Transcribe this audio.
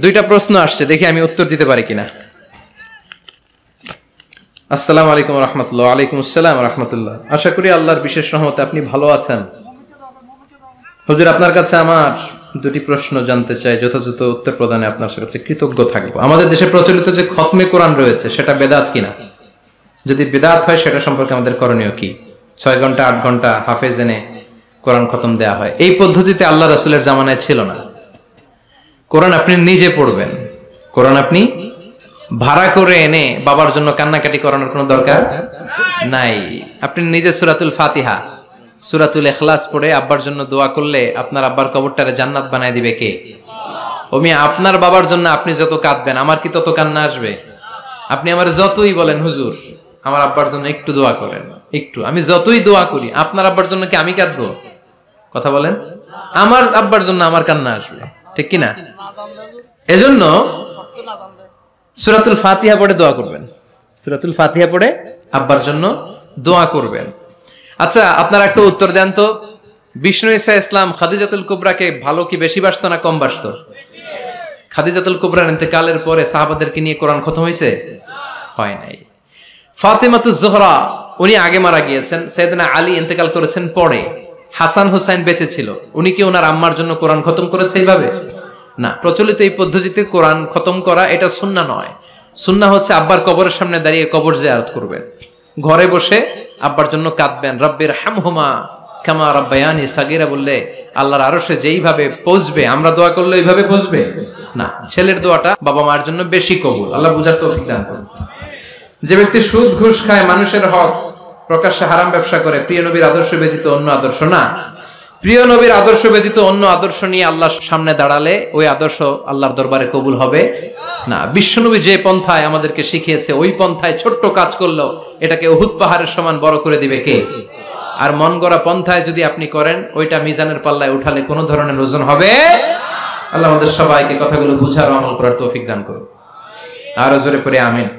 দুইটা প্রশ্ন আসছে, দেখি আমি উত্তর দিতে পারি কিনা। আসসালামু আলাইকুম রহমতুল্লাহ। ওয়ালাইকুম আসসালাম রহমতুল্লাহ। আশা করি আল্লাহর বিশেষ রহমতে আপনি ভালো আছেন। হুজুর, আপনার কাছে আমার দুটি প্রশ্ন জানতে চাই, যথাযথ উত্তর প্রদানে আপনার কাছে কৃতজ্ঞ থাকবো। আমাদের দেশে প্রচলিত যে খতমে কোরআন রয়েছে সেটা বেদাত কিনা? যদি বেদাত হয় সেটা সম্পর্কে আমাদের করণীয় কি? 6 ঘন্টা 8 ঘন্টা হাফেজ এনে কোরআন খতম দেয়া হয়, এই পদ্ধতিতে আল্লাহ রাসূলের জামানায় ছিল না। কোরআন আপনি নিজে পড়বেন, কোরআন আপনি ভাড়া করে এনে বাবার জন্য কান্নাকাটি করানোর কোনো দরকার নাই। আপনি নিজে সূরাতুল ফাতিহা, সূরাতুল ইখলাস পড়ে আব্বার জন্য দোয়া করলে আপনার আব্বার কবরটারে জান্নাত বানায় দিবে কে? ওমি আপনার বাবার জন্য আপনি যত কাঁদবেন আমার কি তত কান্না আসবে? আপনি আমার যতই বলেন হুজুর আমার আব্বার জন্য একটু দোয়া করেন, একটু, আমি যতই দোয়া করি আপনার আব্বার জন্য কি আমি কাঁদবো? কথা বলেন, আমার আব্বার জন্য আমার কান্না আসবে, ঠিক কিনা? এজন্য সূরাতুল ফাতিহা পড়ে দোয়া করবেন, সূরাতুল ফাতিহা পড়ে আব্বার জন্য দোয়া করবেন। আচ্ছা, আপনারা একটা উত্তর দেন তো, বিষ্ণু ঈসা ইসলাম খাদিজাতুল কুবরাকে ভালো কি বেশি বাসতো না কম বাসতো? খাদিজাতুল কুবরার ইন্তেকালের পরে সাহাবাদেরকে নিয়ে কোরআন খতম হয়েছে? হয় নাই। ফাতেমাতুজ জোহরা উনি আগে মারা গিয়েছেন, সাইয়েদনা আলী ইন্তেকাল করেছেন পরে, হাসান হুসাইন বেঁচে ছিল, উনি কি ওনার আম্মার জন্য কোরআন খতম করেছে এইভাবে? না। প্রচলিত এই পদ্ধতিতে কোরআন খতম করা এটা সুন্নাহ নয়। সুন্নাহ হচ্ছে আব্বার কবরের সামনে দাঁড়িয়ে কবর জিয়ারত করবেন, ঘরে বসে আব্বার জন্য কাঁদবেন, রব্বির হামহুমা কামা রাব্বায়ানি সাগীরা বললে আল্লাহর আরশে যেইভাবে পৌঁছবে, আমরা দোয়া করলে এইভাবে পৌঁছবে না। ছেলের দোয়াটা বাবা মার জন্য বেশি কবুল, আল্লাহ বুঝার তৌফিক দান করুন। যে ব্যক্তি সুদ ঘুষ খায়, মানুষের হক প্রকাশ্যে হারাম ব্যবসা করে, প্রিয় নবীর আদর্শ ব্যতীত অন্য আদর্শ না, প্রিয় নবীর আদর্শ ব্যতীত অন্য আদর্শ নিয়ে আল্লাহর সামনে দাঁড়ালে ওই আদর্শ আল্লাহর দরবারে কবুল হবে না। বিশ্বনবী যে পন্থায় আমাদেরকে শিখিয়েছে ওই পন্থায় ছোট্ট কাজ করলেও এটাকে উহুদ পাহাড়ের সমান বড় করে দিবে কে? আর মন গড়া পন্থায় যদি আপনি করেন, ওইটা মিজানের পাল্লায় উঠালে কোনো ধরনের ওজন হবে। আল্লাহ আমাদের সবাইকে কথাগুলো বুঝার আমল করার তৌফিক দান করুন। আরো জোরে পড়ে আমিন।